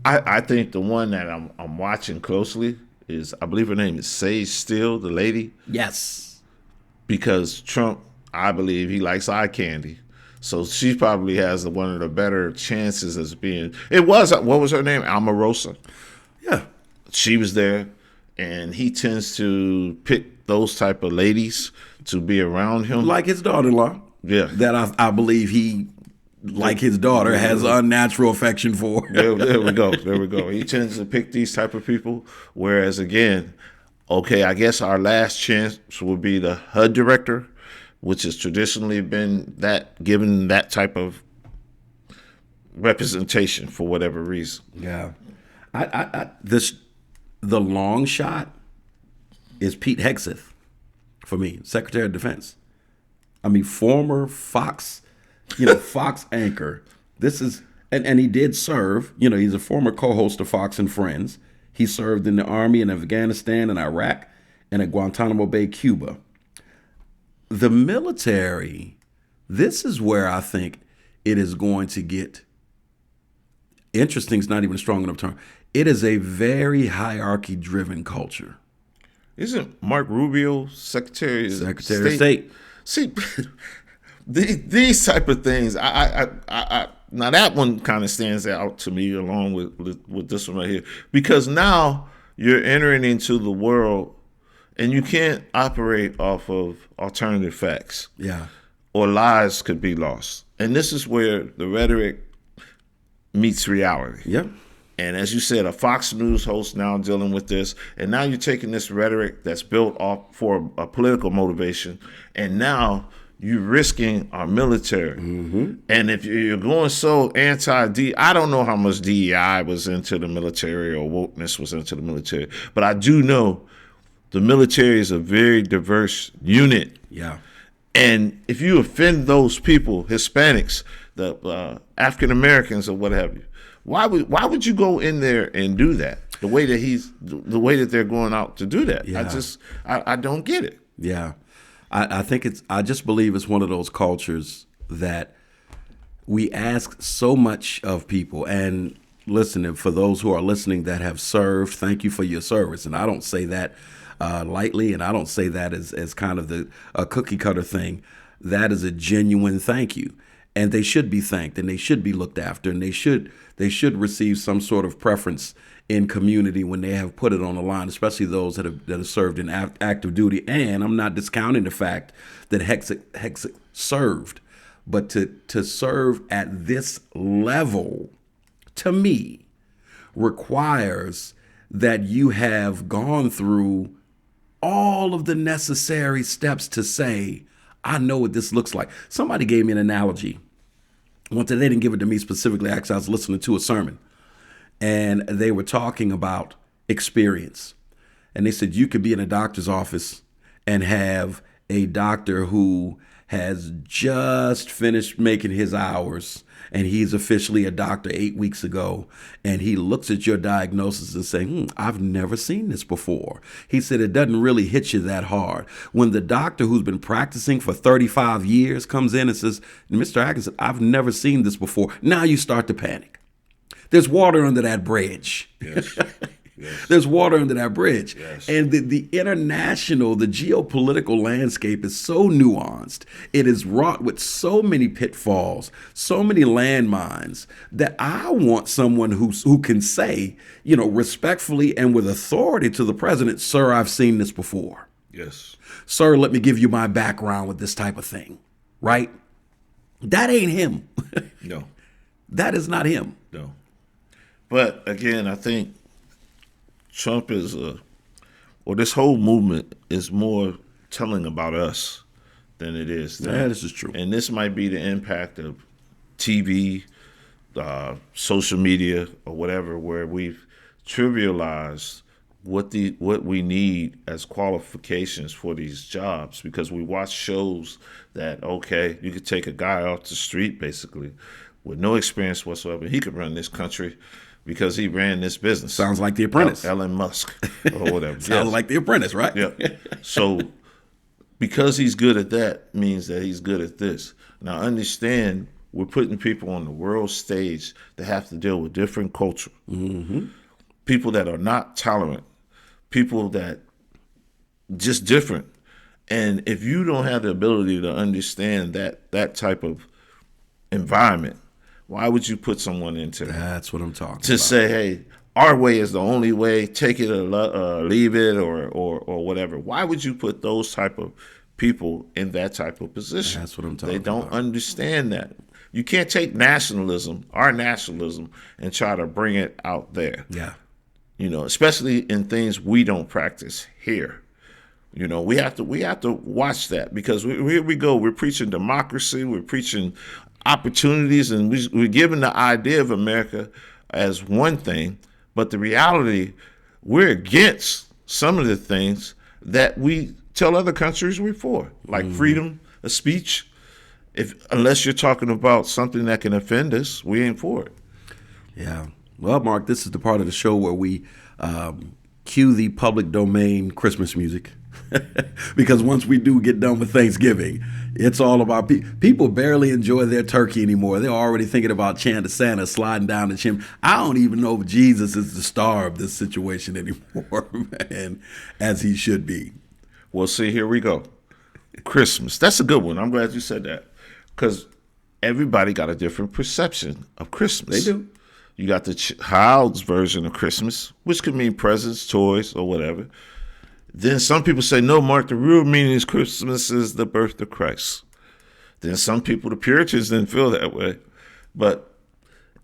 I think the one that I'm watching closely is, I believe her name is Sage Steele, the lady. Yes. Because Trump, I believe he likes eye candy. So she probably has one of the better chances as being. What was her name? Omarosa. Yeah. She was there, and he tends to pick those type of ladies to be around him. Like his daughter-in-law. Yeah. That I believe he, like his daughter, has unnatural affection for. There we go. He tends to pick these type of people. Whereas, again, okay, I guess our last chance would be the HUD director, which has traditionally been given that type of representation for whatever reason. Yeah. The long shot is Pete Hegseth for me, Secretary of Defense. I mean, former Fox, Fox anchor. This is, and he did serve, he's a former co-host of Fox and Friends. He served in the Army in Afghanistan and Iraq and at Guantanamo Bay, Cuba. The military, this is where I think it is going to get interesting. Is not even a strong enough term. It is a very hierarchy-driven culture. Isn't Mark Rubio Secretary of State? See, these type of things, now that one kind of stands out to me along with this one right here, because now you're entering into the world and you can't operate off of alternative facts. Yeah. Or lies could be lost. And this is where the rhetoric meets reality. Yeah. And as you said, a Fox News host now dealing with this, and now you're taking this rhetoric that's built off for a political motivation, and now you're risking our military. Mm-hmm. And if you're going so anti-DEI, I don't know how much DEI was into the military or wokeness was into the military, but I do know the military is a very diverse unit. Yeah. And if you offend those people, Hispanics, the African Americans or what have you, why would you go in there and do that? The way that they're going out to do that. Yeah. I don't get it. Yeah. I just believe it's one of those cultures that we ask so much of people. And listen, for those who are listening that have served, thank you for your service. And I don't say that lightly, and I don't say that as kind of a cookie cutter thing. That is a genuine thank you. And they should be thanked, and they should be looked after, and they should receive some sort of preference in community when they have put it on the line, especially those that have served in active duty. And I'm not discounting the fact that Hexic served, but to serve at this level, to me, requires that you have gone through all of the necessary steps to say, I know what this looks like. Somebody gave me an analogy. They didn't give it to me specifically. Actually, I was listening to a sermon, and they were talking about experience. And they said you could be in a doctor's office and have a doctor who has just finished making his hours, and he's officially a doctor 8 weeks ago, and he looks at your diagnosis and say, I've never seen this before. He said it doesn't really hit you that hard. When the doctor who's been practicing for 35 years comes in and says, Mr. Atkinson, I've never seen this before. Now you start to panic. There's water under that bridge. Yes. Yes. There's water under that bridge. Yes. And the geopolitical landscape is so nuanced. It is wrought with so many pitfalls, so many landmines, that I want someone who can say, respectfully and with authority to the president, sir, I've seen this before. Yes. Sir, let me give you my background with this type of thing. Right? That ain't him. No. That is not him. No. But again, I think Trump this whole movement is more telling about us than it is them. Yeah, this is true. And this might be the impact of TV, social media, or whatever, where we've trivialized what we need as qualifications for these jobs, because we watch shows that, okay, you could take a guy off the street basically with no experience whatsoever. He could run this country because he ran this business. Sounds like The Apprentice. Elon Musk or whatever. Sounds like The Apprentice, right? Yeah. So because he's good at that means that he's good at this. Now understand, we're putting people on the world stage that have to deal with different culture. Mm-hmm. People that are not tolerant. People that just different. And if you don't have the ability to understand that type of environment, why would you put someone into that? That's what I'm talking about. To say, hey, our way is the only way, take it or leave it or whatever. Why would you put those type of people in that type of position? That's what I'm talking about. They don't understand that. You can't take our nationalism, and try to bring it out there. Yeah. Especially in things we don't practice here. We have to watch that, because here we go. We're preaching democracy. We're preaching opportunities, and we're given the idea of America as one thing, but the reality, we're against some of the things that we tell other countries we're for, like freedom of speech. Unless you're talking about something that can offend us, we ain't for it. Yeah. Well, Mark, this is the part of the show where we cue the public domain Christmas music. Because once we do get done with Thanksgiving, it's all about people barely enjoy their turkey anymore. They're already thinking about chanting Santa sliding down the chimney. I don't even know if Jesus is the star of this situation anymore, man, as he should be. Well, see, here we go. Christmas. That's a good one. I'm glad you said that. because everybody got a different perception of Christmas. They do. You got the child's version of Christmas, which could mean presents, toys, or whatever. Then some people say, no, Mark, the real meaning of Christmas is the birth of Christ. Then some people, the Puritans, didn't feel that way. But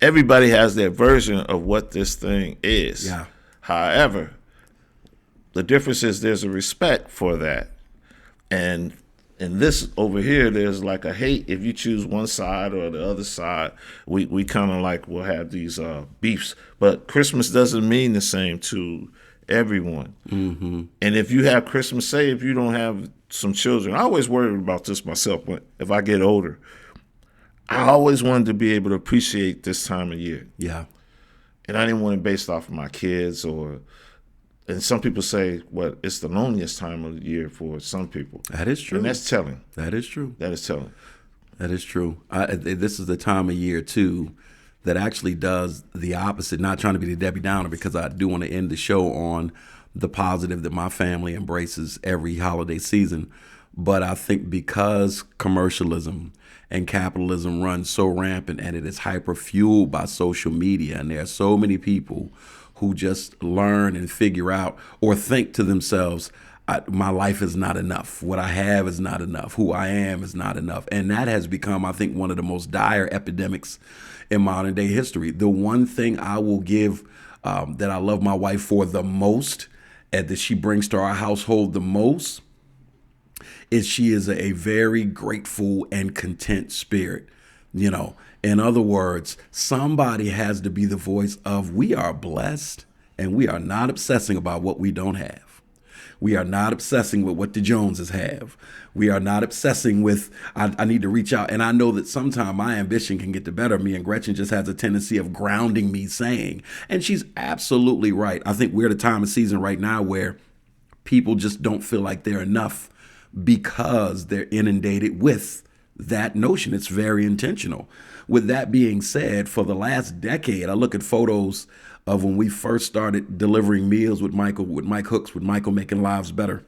everybody has their version of what this thing is. Yeah. However, the difference is there's a respect for that. And in this over here, there's like a hate. If you choose one side or the other side, we kind of like will have these beefs. But Christmas doesn't mean the same to everyone. Mm-hmm. And if you have Christmas, say if you don't have some children, I always worry about this myself if I get older. I always wanted to be able to appreciate this time of year. Yeah. And I didn't want it based off of my kids and some people say, well, it's the loneliest time of the year for some people. That is true. And that's telling. That is true. That is telling. That is true. This is the time of year, too, that actually does the opposite. Not trying to be the Debbie Downer, because I do want to end the show on the positive that my family embraces every holiday season. But I think because commercialism and capitalism runs so rampant and it is hyper-fueled by social media, and there are so many people who just learn and figure out or think to themselves, my life is not enough. What I have is not enough. Who I am is not enough. And that has become, I think, one of the most dire epidemics in modern day history. The one thing I will give that I love my wife for the most and that she brings to our household the most is she is a very grateful and content spirit. You know, in other words, somebody has to be the voice of we are blessed and we are not obsessing about what we don't have. We are not obsessing with what the Joneses have. We are not obsessing with, I need to reach out. And I know that sometimes my ambition can get the better of me, and Gretchen just has a tendency of grounding me saying, and she's absolutely right. I think we're at a time of season right now where people just don't feel like they're enough because they're inundated with that notion. It's very intentional. With that being said, for the last decade, I look at photos of when we first started delivering meals with Mike Hooks, with Michael Making Lives Better.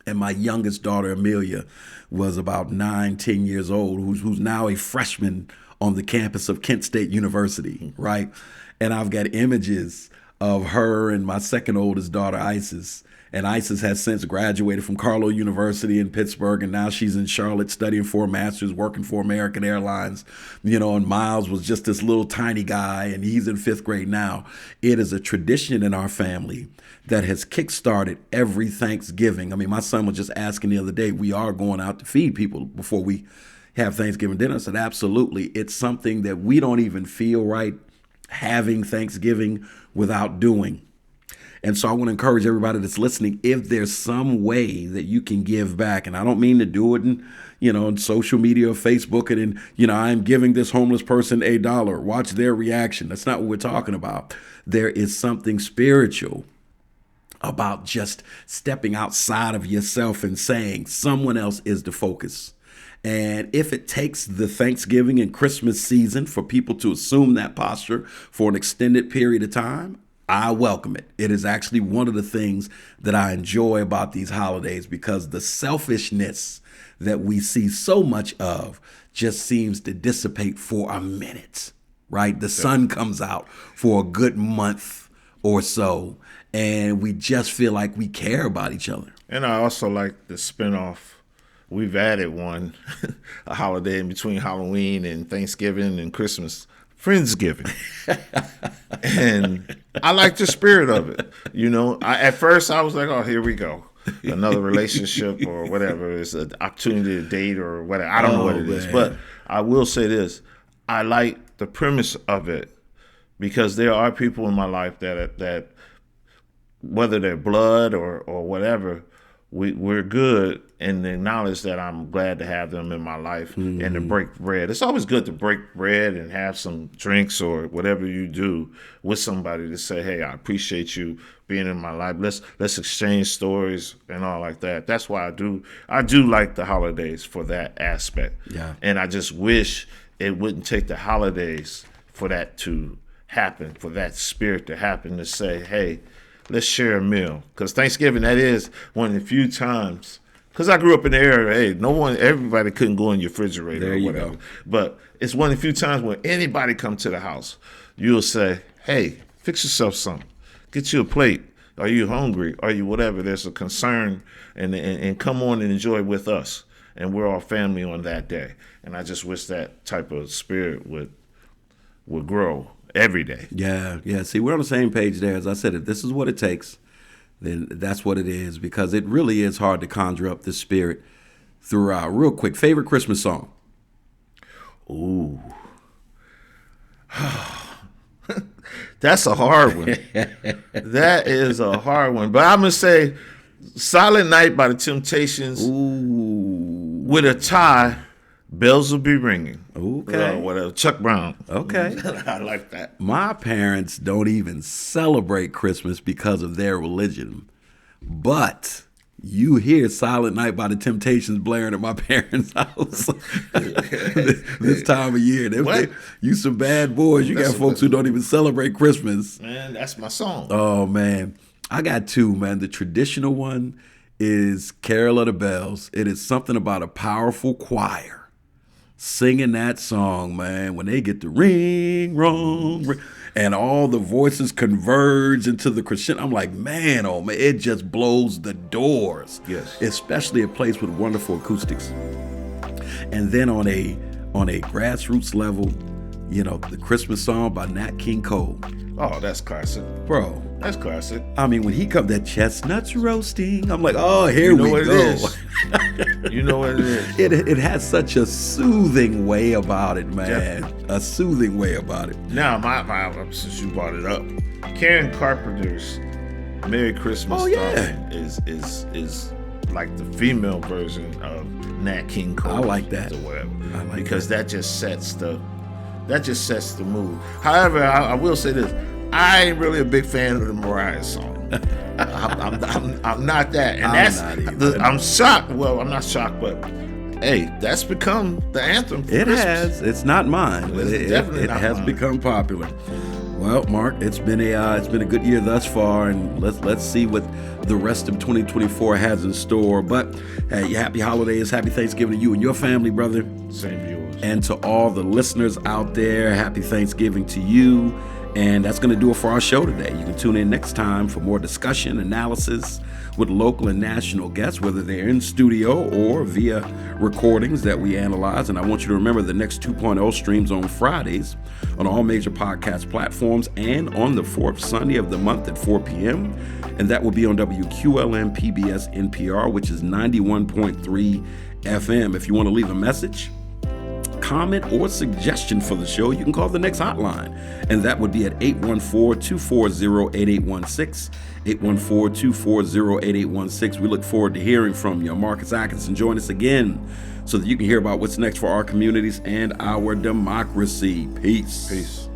And my youngest daughter, Amelia, was about 9-10 years old, who's now a freshman on the campus of Kent State University, right? And I've got images of her and my second oldest daughter, Isis. And Isis has since graduated from Carlow University in Pittsburgh, and now she's in Charlotte studying for a master's, working for American Airlines. You know, and Miles was just this little tiny guy, and he's in 5th grade now. It is a tradition in our family that has kickstarted every Thanksgiving. I mean, my son was just asking the other day, we are going out to feed people before we have Thanksgiving dinner. I said, absolutely. It's something that we don't even feel right having Thanksgiving without doing. And so I want to encourage everybody that's listening, if there's some way that you can give back, and I don't mean to do it in social media or Facebook and I'm giving this homeless person $1, watch their reaction. That's not what we're talking about. There is something spiritual about just stepping outside of yourself and saying someone else is the focus. And if it takes the Thanksgiving and Christmas season for people to assume that posture for an extended period of time, I welcome it. It is actually one of the things that I enjoy about these holidays, because the selfishness that we see so much of just seems to dissipate for a minute, right? The sun comes out for a good month or so, and we just feel like we care about each other. And I also like the spinoff. We've added one, a holiday in between Halloween and Thanksgiving and Christmas. Friendsgiving. And I like the spirit of it. At first I was like, oh, here we go. Another relationship or whatever. It's an opportunity to date or whatever. I don't know what it is. But I will say this. I like the premise of it, because there are people in my life that whether they're blood or whatever, we're good, and acknowledge that I'm glad to have them in my life and to break bread. It's always good to break bread and have some drinks or whatever you do with somebody to say, hey, I appreciate you being in my life. Let's exchange stories and all like that. That's why I do like the holidays for that aspect. Yeah. And I just wish it wouldn't take the holidays for that to happen, for that spirit to happen, to say, hey, let's share a meal. Because Thanksgiving, that is one of the few times Because I grew up in the area, hey, everybody couldn't go in your refrigerator There or you whatever. go. But it's one of the few times when anybody come to the house, you'll say, hey, fix yourself something. Get you a plate. Are you hungry? Are you whatever? There's a concern, and come on and enjoy with us. And we're all family on that day. And I just wish that type of spirit would grow every day. Yeah. See, we're on the same page there. As I said, if this is what it takes, then that's what it is, because it really is hard to conjure up this spirit throughout. Real quick, favorite Christmas song? Ooh. That's a hard one. That is a hard one. But I'm going to say Silent Night by the Temptations. Ooh. With a tie, Bells Will Be Ringing. Okay. Whatever. Chuck Brown. Okay. I like that. My parents don't even celebrate Christmas because of their religion. But you hear Silent Night by the Temptations blaring at my parents' house this time of year. You some bad boys. You got folks who don't even celebrate Christmas. Man, that's my song. Oh, man. I got two, man. The traditional one is Carol of the Bells. It is something about a powerful choir singing that song, man, when they get the ring, wrong, ring, and all the voices converge into the crescendo. I'm like, man, oh man, it just blows the doors. Yes. Especially a place with wonderful acoustics. And then on a grassroots level, the Christmas song by Nat King Cole. Oh, that's classic. Bro. That's classic. I mean, when he comes, that chestnuts roasting, I'm like, oh, here we go. It is. You know what it is. It has such a soothing way about it, man. Definitely. A soothing way about it. Now, my since you brought it up, Karen Carpenter's Merry Christmas is like the female version of Nat King Cole. I like that. Or whatever. I like because that just sets the mood. However, I will say this. I ain't really a big fan of the Mariah song. I'm not that. And I'm shocked. Well, I'm not shocked, but hey, that's become the anthem for Christmas. Has. It's not mine, but it has become popular. Well, Mark, it's been a good year thus far, and let's see what the rest of 2024 has in store. But hey, happy holidays, happy Thanksgiving to you and your family, brother. Same to yours. And to all the listeners out there, happy Thanksgiving to you. And that's going to do it for our show today. You can tune in next time for more discussion, analysis with local and national guests, whether they're in studio or via recordings that we analyze. And I want you to remember the Next 2.0 streams on Fridays on all major podcast platforms and on the fourth Sunday of the month at 4 p.m. And that will be on WQLM PBS NPR, which is 91.3 FM. If you want to leave a message, comment, or suggestion for the show, you can call the next hotline, and that would be at 814-240-8816, 814-240-8816. We look forward to hearing from you. Marcus Atkinson, join us again so that you can hear about what's next for our communities and our democracy. Peace.